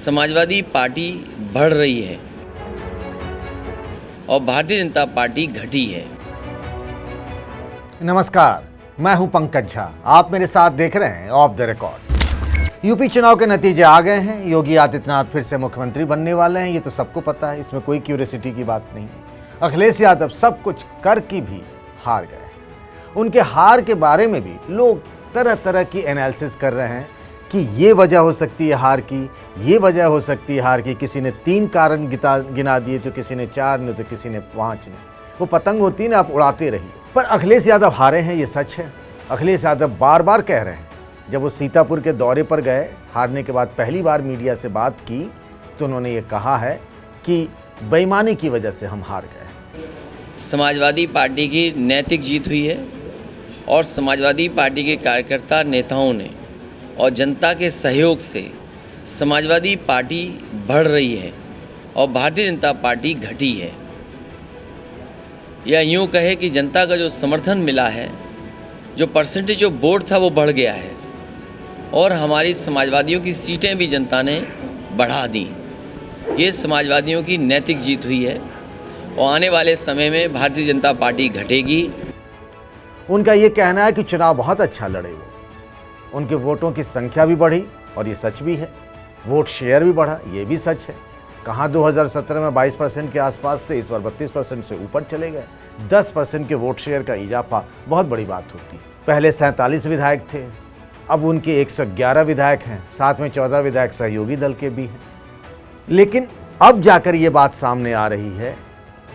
Samajwadi party बढ़ रही है और भारतीय जनता पार्टी घटी है। नमस्कार, मैं हूं पंकज झा। आप मेरे साथ देख रहे हैं ऑफ द रिकॉर्ड। यूपी चुनाव के नतीजे आ गए हैं। योगी आदित्यनाथ फिर से मुख्यमंत्री बनने वाले हैं, ये तो सबको पता है, इसमें कोई क्यूरियोसिटी की बात नहीं है। अखिलेश यादव सब कुछ करके भी हार गए। उनके हार के बारे में भी लोग तरह तरह की एनालिसिस कर रहे हैं कि ये वजह हो सकती है हार की, ये वजह हो सकती है हार की। किसी ने 3 कारण गिना दिए, तो किसी ने 4 ने, तो किसी ने 5 ने। वो पतंग होती है ना, आप उड़ाते रहिए। पर अखिलेश यादव हारे हैं, ये सच है। अखिलेश यादव बार बार कह रहे हैं, जब वो सीतापुर के दौरे पर गए, हारने के बाद पहली बार मीडिया से बात की, तो उन्होंने ये कहा है कि बेईमानी की वजह से हम हार गए। समाजवादी पार्टी की नैतिक जीत हुई है और समाजवादी पार्टी के कार्यकर्ता नेताओं ने और जनता के सहयोग से समाजवादी पार्टी बढ़ रही है और भारतीय जनता पार्टी घटी है। या यूँ कहे कि जनता का जो समर्थन मिला है, जो परसेंटेज ऑफ वोट था, वो बढ़ गया है और हमारी समाजवादियों की सीटें भी जनता ने बढ़ा दी। ये समाजवादियों की नैतिक जीत हुई है और आने वाले समय में भारतीय जनता पार्टी घटेगी। उनका ये कहना है कि चुनाव बहुत अच्छा लड़े वो। उनके वोटों की संख्या भी बढ़ी और ये सच भी है। वोट शेयर भी बढ़ा, ये भी सच है। कहाँ 2017 में 22% के आसपास थे, इस बार 32% से ऊपर चले गए। 10% के वोट शेयर का इजाफा बहुत बड़ी बात होती है। पहले 47 विधायक थे, अब उनके 111 विधायक हैं, साथ में 14 विधायक सहयोगी दल के भी हैं। लेकिन अब जाकर ये बात सामने आ रही है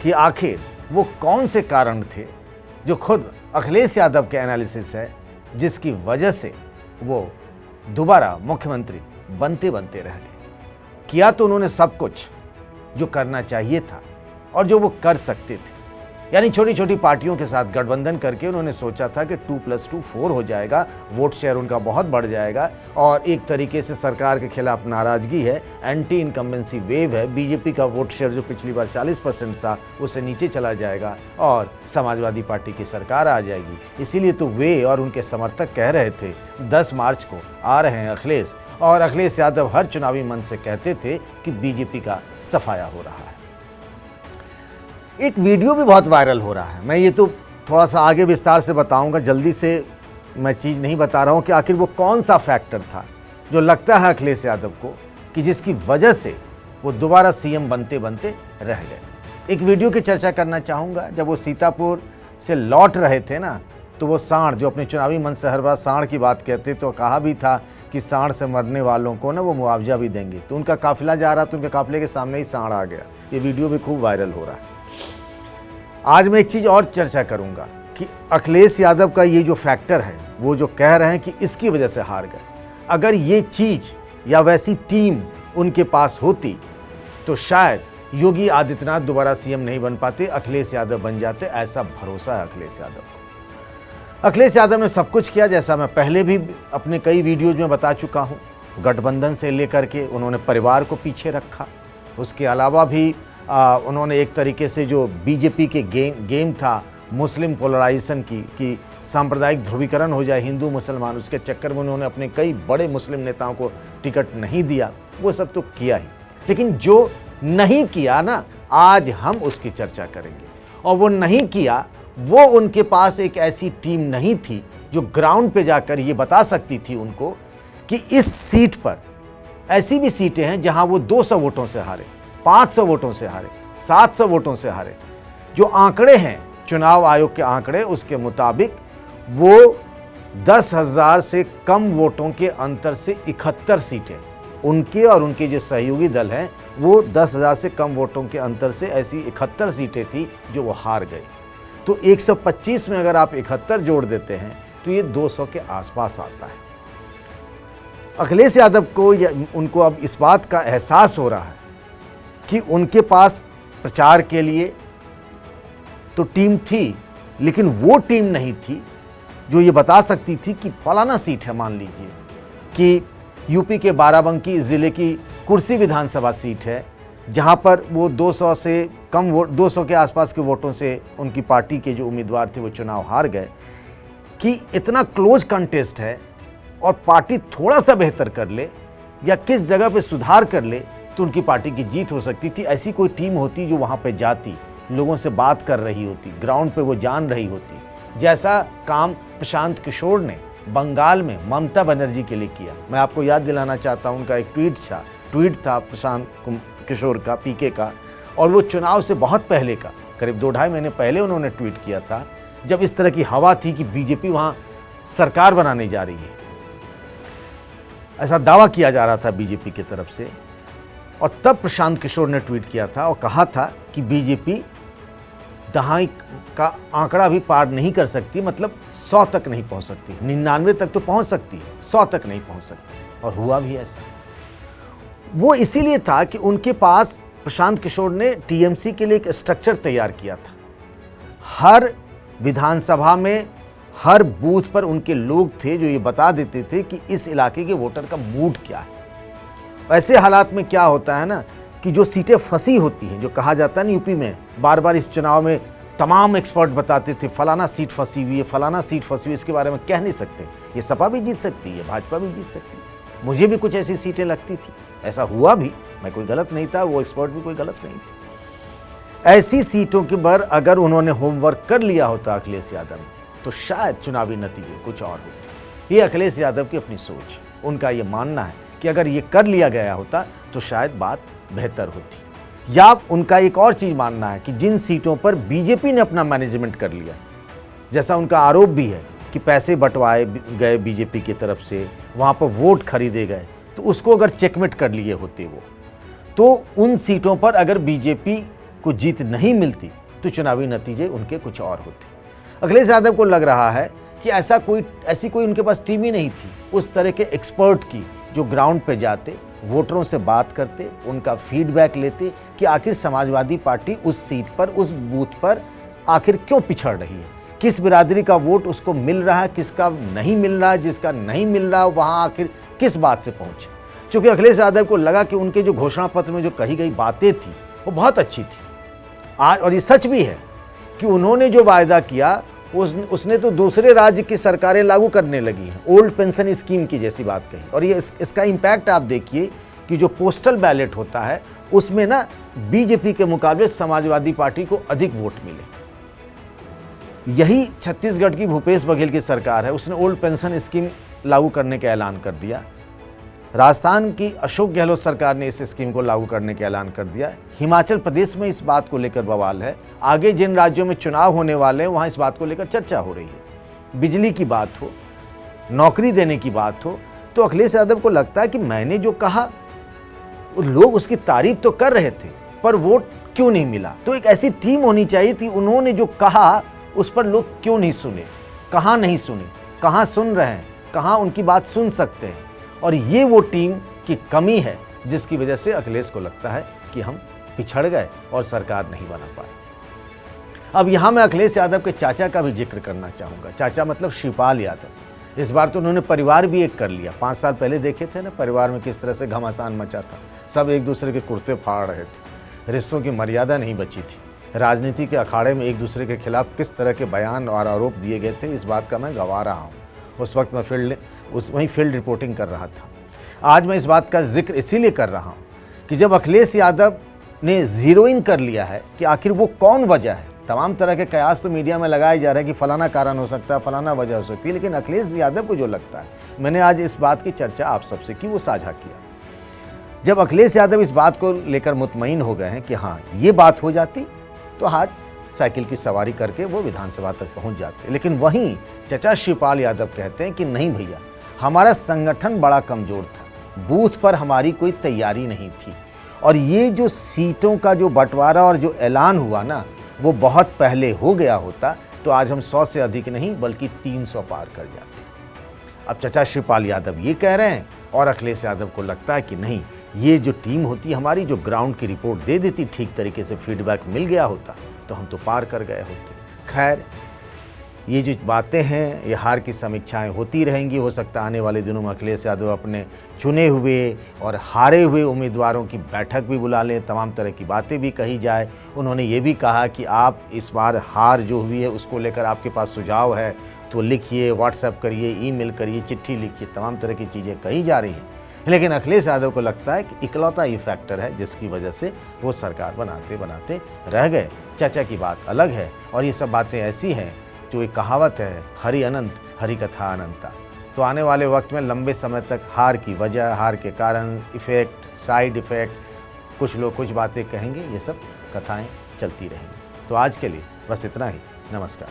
कि आखिर वो कौन से कारण थे जो खुद अखिलेश यादव के एनालिसिस है, जिसकी वजह से वो दोबारा मुख्यमंत्री बनते बनते रह गए। किया तो उन्होंने सब कुछ जो करना चाहिए था और जो वो कर सकते थे, यानी छोटी छोटी पार्टियों के साथ गठबंधन करके उन्होंने सोचा था कि 2+2 4 हो जाएगा, वोट शेयर उनका बहुत बढ़ जाएगा और एक तरीके से सरकार के खिलाफ नाराजगी है, एंटी इनकम्बेंसी वेव है। बीजेपी का वोट शेयर जो पिछली बार 40% था, उससे नीचे चला जाएगा और समाजवादी पार्टी की सरकार आ जाएगी। इसीलिए तो वे और उनके समर्थक कह रहे थे 10 मार्च को आ रहे हैं अखिलेश, और अखिलेश यादव हर चुनावी मंच से कहते थे कि बीजेपी का सफाया हो रहा है। एक वीडियो भी बहुत वायरल हो रहा है, मैं ये तो थोड़ा सा आगे विस्तार से बताऊंगा, जल्दी से मैं चीज़ नहीं बता रहा हूँ कि आखिर वो कौन सा फैक्टर था जो लगता है अखिलेश यादव को कि जिसकी वजह से वो दोबारा सीएम बनते बनते रह गए। एक वीडियो की चर्चा करना चाहूँगा। जब वो सीतापुर से लौट रहे थे ना, तो वो सांड, जो अपने चुनावी मंच से हर बार सांड की बात कहते, तो कहा भी था कि सांड से मरने वालों को ना वो मुआवजा भी देंगे। तो उनका काफिला जा रहा, तो उनके काफिले के सामने ही सांड आ गया। ये वीडियो भी खूब वायरल हो रहा है। आज मैं एक चीज़ और चर्चा करूंगा कि अखिलेश यादव का ये जो फैक्टर है, वो जो कह रहे हैं कि इसकी वजह से हार गए, अगर ये चीज़ या वैसी टीम उनके पास होती तो शायद योगी आदित्यनाथ दोबारा सीएम नहीं बन पाते, अखिलेश यादव बन जाते। ऐसा भरोसा है अखिलेश यादव को। अखिलेश यादव ने सब कुछ किया, जैसा मैं पहले भी अपने कई वीडियोज में बता चुका हूँ। गठबंधन से लेकर के उन्होंने परिवार को पीछे रखा, उसके अलावा भी उन्होंने एक तरीके से जो बीजेपी के गेम था मुस्लिम पोलराइजेशन की, कि सांप्रदायिक ध्रुवीकरण हो जाए हिंदू मुसलमान, उसके चक्कर में उन्होंने अपने कई बड़े मुस्लिम नेताओं को टिकट नहीं दिया। वो सब तो किया ही, लेकिन जो नहीं किया ना, आज हम उसकी चर्चा करेंगे। और वो नहीं किया, वो उनके पास एक ऐसी टीम नहीं थी जो ग्राउंड पे जाकर ये बता सकती थी उनको कि इस सीट पर, ऐसी भी सीटें हैं जहां वो 200 वोटों से हारे, 500 वोटों से हारे, 700 वोटों से हारे। जो आंकड़े हैं चुनाव आयोग के आंकड़े, उसके मुताबिक वो 10,000 से कम वोटों के अंतर से 71 सीटें, उनके और उनके जो सहयोगी दल हैं, वो 10,000 से कम वोटों के अंतर से ऐसी 71 सीटें थी जो वो हार गए। तो 125 में अगर आप 71 जोड़ देते हैं तो ये 200 के आसपास आता है। अखिलेश यादव को उनको अब इस बात का एहसास हो रहा है कि उनके पास प्रचार के लिए तो टीम थी, लेकिन वो टीम नहीं थी जो ये बता सकती थी कि फलाना सीट है, मान लीजिए कि यूपी के बाराबंकी ज़िले की कुर्सी विधानसभा सीट है, जहां पर वो 200 से कम वोट, 200 के आसपास के वोटों से उनकी पार्टी के जो उम्मीदवार थे वो चुनाव हार गए, कि इतना क्लोज कंटेस्ट है और पार्टी थोड़ा सा बेहतर कर ले या किस जगह पे सुधार कर ले तो उनकी पार्टी की जीत हो सकती थी। ऐसी कोई टीम होती जो वहाँ पे जाती, लोगों से बात कर रही होती, ग्राउंड पे वो जान रही होती, जैसा काम प्रशांत किशोर ने बंगाल में ममता बनर्जी के लिए किया। मैं आपको याद दिलाना चाहता हूँ, उनका एक ट्वीट था प्रशांत किशोर का, पीके का, और वो चुनाव से बहुत पहले का, करीब 2-2.5 महीने पहले उन्होंने ट्वीट किया था, जब इस तरह की हवा थी कि बीजेपी वहाँ सरकार बनाने जा रही है, ऐसा दावा किया जा रहा था बीजेपी की तरफ से। और तब प्रशांत किशोर ने ट्वीट किया था और कहा था कि बीजेपी 2.5 का आंकड़ा भी पार नहीं कर सकती, मतलब 100 तक नहीं पहुंच सकती, 99 तक तो पहुंच सकती है, 100 तक नहीं पहुंच सकती। और हुआ भी ऐसा। वो इसीलिए था कि उनके पास प्रशांत किशोर ने टीएमसी के लिए एक स्ट्रक्चर तैयार किया था। हर विधानसभा में हर बूथ पर उनके लोग थे जो ये बता देते थे कि इस इलाके के वोटर का मूड क्या है। ऐसे हालात में क्या होता है ना कि जो सीटें फंसी होती हैं, जो कहा जाता है ना यूपी में, बार बार इस चुनाव में तमाम एक्सपर्ट बताते थे फलाना सीट फंसी हुई है, फलाना सीट फंसी हुई है, इसके बारे में कह नहीं सकते, ये सपा भी जीत सकती है, भाजपा भी जीत सकती है। मुझे भी कुछ ऐसी सीटें लगती थी, ऐसा हुआ भी, मैं कोई गलत नहीं था, वो एक्सपर्ट भी कोई गलत नहीं थे। ऐसी सीटों के पर अगर उन्होंने होमवर्क कर लिया होता अखिलेश यादव ने, तो शायद चुनावी नतीजे कुछ और होते। ये अखिलेश यादव की अपनी सोच, उनका ये मानना है कि अगर ये कर लिया गया होता तो शायद बात बेहतर होती। या उनका एक और चीज़ मानना है कि जिन सीटों पर बीजेपी ने अपना मैनेजमेंट कर लिया, जैसा उनका आरोप भी है कि पैसे बंटवाए गए बीजेपी की तरफ से, वहाँ पर वोट खरीदे गए, तो उसको अगर चेकमेट कर लिए होते वो, तो उन सीटों पर अगर बीजेपी को जीत नहीं मिलती तो चुनावी नतीजे उनके कुछ और होते। अखिलेश यादव को लग रहा है कि ऐसी कोई उनके पास टीम ही नहीं थी उस तरह के एक्सपर्ट की, जो ग्राउंड पे जाते, वोटरों से बात करते, उनका फीडबैक लेते कि आखिर समाजवादी पार्टी उस सीट पर, उस बूथ पर आखिर क्यों पिछड़ रही है, किस बिरादरी का वोट उसको मिल रहा है, किसका नहीं मिल रहा है, जिसका नहीं मिल रहा है वहाँ आखिर किस बात से पहुँचे। क्योंकि अखिलेश यादव को लगा कि उनके जो घोषणा पत्र में जो कही गई बातें थी वो बहुत अच्छी थी आज, और ये सच भी है कि उन्होंने जो वायदा किया उसने तो दूसरे राज्य की सरकारें लागू करने लगी हैं, ओल्ड पेंशन स्कीम की जैसी बात कही। और ये इसका इम्पैक्ट आप देखिए कि जो पोस्टल बैलेट होता है उसमें ना बीजेपी के मुकाबले समाजवादी पार्टी को अधिक वोट मिले। यही छत्तीसगढ़ की भूपेश बघेल की सरकार है, उसने ओल्ड पेंशन स्कीम लागू करने का ऐलान कर दिया। राजस्थान की अशोक गहलोत सरकार ने इस स्कीम को लागू करने का ऐलान कर दिया। हिमाचल प्रदेश में इस बात को लेकर बवाल है। आगे जिन राज्यों में चुनाव होने वाले हैं वहाँ इस बात को लेकर चर्चा हो रही है। बिजली की बात हो, नौकरी देने की बात हो, तो अखिलेश यादव को लगता है कि मैंने जो कहा लोग उसकी तारीफ तो कर रहे थे, पर वोट क्यों नहीं मिला। तो एक ऐसी टीम होनी चाहिए थी, उन्होंने जो कहा उस पर लोग क्यों नहीं सुने, कहाँ नहीं सुने, कहाँ सुन रहे हैं, कहाँ उनकी बात सुन सकते हैं। और ये वो टीम की कमी है जिसकी वजह से अखिलेश को लगता है कि हम पिछड़ गए और सरकार नहीं बना पाए। अब यहाँ मैं अखिलेश यादव के चाचा का भी जिक्र करना चाहूँगा। चाचा मतलब शिवपाल यादव। इस बार तो उन्होंने परिवार भी एक कर लिया। 5 साल पहले देखे थे ना परिवार में किस तरह से घमासान मचा था, सब एक दूसरे के कुर्ते फाड़ रहे थे, रिश्तों की मर्यादा नहीं बची थी। राजनीति के अखाड़े में एक दूसरे के खिलाफ किस तरह के बयान और आरोप दिए गए थे, इस बात का मैं गवाह रहा हूँ। उस वक्त मैं वहीं फील्ड रिपोर्टिंग कर रहा था। आज मैं इस बात का जिक्र इसीलिए कर रहा हूँ कि जब अखिलेश यादव ने जीरो इन कर लिया है कि आखिर वो कौन वजह है। तमाम तरह के कयास तो मीडिया में लगाए जा रहे हैं कि फलाना कारण हो सकता है, फलाना वजह हो सकती है, लेकिन अखिलेश यादव को जो लगता है, मैंने आज इस बात की चर्चा आप सबसे की, वो साझा किया। जब अखिलेश यादव इस बात को लेकर मुतमईन हो गए हैं कि हाँ ये बात हो जाती तो आज साइकिल की सवारी करके वो विधानसभा तक पहुंच जाते। लेकिन वहीं चचा शिवपाल यादव कहते हैं कि नहीं भैया, हमारा संगठन बड़ा कमज़ोर था, बूथ पर हमारी कोई तैयारी नहीं थी, और ये जो सीटों का जो बंटवारा और जो ऐलान हुआ ना, वो बहुत पहले हो गया होता तो आज हम 100 से अधिक नहीं बल्कि 300 पार कर जाते। अब चचा शिवपाल यादव ये कह रहे हैं और अखिलेश यादव को लगता है कि नहीं, ये जो टीम होती हमारी, जो ग्राउंड की रिपोर्ट दे देती, ठीक तरीके से फीडबैक मिल गया होता तो हम तो पार कर गए होते। खैर, ये जो बातें हैं, ये हार की समीक्षाएं होती रहेंगी। हो सकता है आने वाले दिनों में अखिलेश यादव अपने चुने हुए और हारे हुए उम्मीदवारों की बैठक भी बुला लें, तमाम तरह की बातें भी कही जाए। उन्होंने ये भी कहा कि आप इस बार हार जो हुई है उसको लेकर आपके पास सुझाव है तो लिखिए, व्हाट्सएप करिए, ईमेल करिए, चिट्ठी लिखिए, तमाम तरह की चीज़ें कही जा रही हैं। लेकिन अखिलेश यादव को लगता है कि इकलौता ये फैक्टर है जिसकी वजह से वो सरकार बनाते बनाते रह गए। चाचा की बात अलग है और ये सब बातें ऐसी हैं जो एक कहावत है, हरि अनंत हरि कथा अनंता। तो आने वाले वक्त में लंबे समय तक हार की वजह, हार के कारण, इफ़ेक्ट, साइड इफ़ेक्ट, कुछ लोग कुछ बातें कहेंगे, ये सब कथाएं चलती रहेंगी। तो आज के लिए बस इतना ही। नमस्कार।